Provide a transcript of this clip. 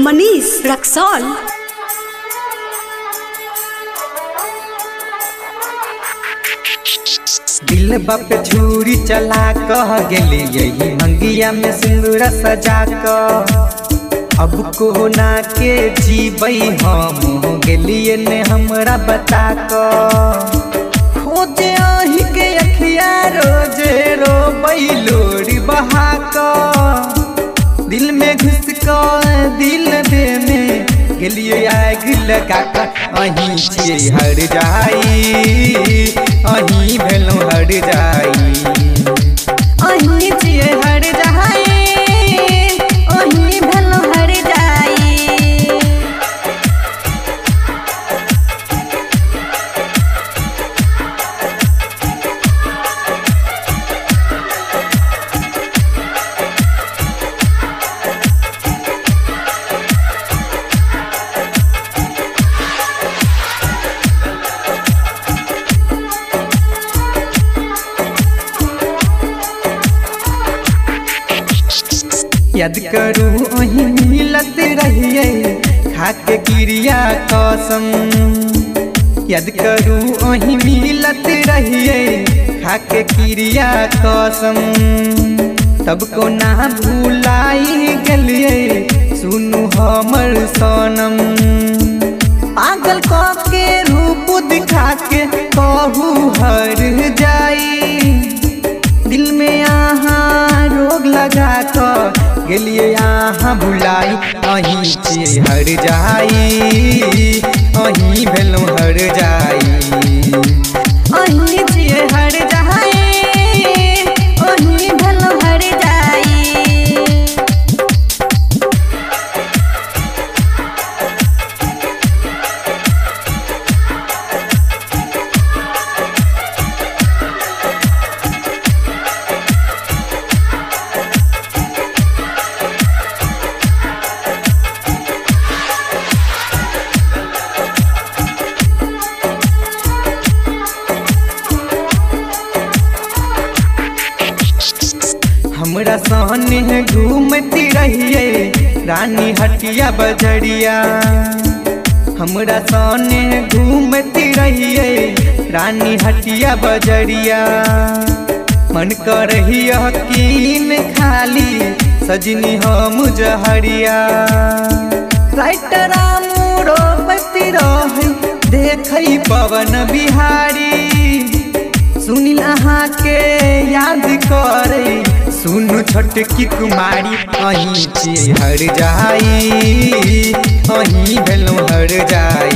मनीष रक्सौल। दिल बाप छुरी चला कह गेली यही मंगिया में सिंदूर सजा क अब को ना के जीवई हम हो गेलिए ने हमरा बता क खोजे आही के अखिया रोजे रोबई लोरी बहा क दिल में घुस क दिल दे में गेलिए आग लगा क अहीं छिए हर जाई अहीं भेलो हर जाई अहीं छिए हर जाई अहीं भेलो हर जाई। याद करूँ अहीं मिलत रहिए खाके क्रिया कसम याद करूँ अहीं मिलत रहिए खाके क्रिया कसम तब को ना भूलाई गलिए सुनु हमर सनम पागल क के रूप दिखा के कहू हर जाई दिल में यहाँ रोग लगा कर गेलिए यहाँ भुलाई अहीं छिए हर जाई अहीं भेलो हर जाई अहीं छिए हर जाई अहीं भेलो हर जाई। हमरा सहने घूमती रहिए रानी हटिया बजरिया हमरा सहने घूमती रहिए रानी हटिया बजरिया मन करही यकीन खाली सजनी हम जहरिया राइटर रोपती रही देखई पवन बिहारी सुनील अहाँ के याद करे सुनु छोटकी कुमारी अहीं छिए हर जाई अहीं भेलो हर जाई।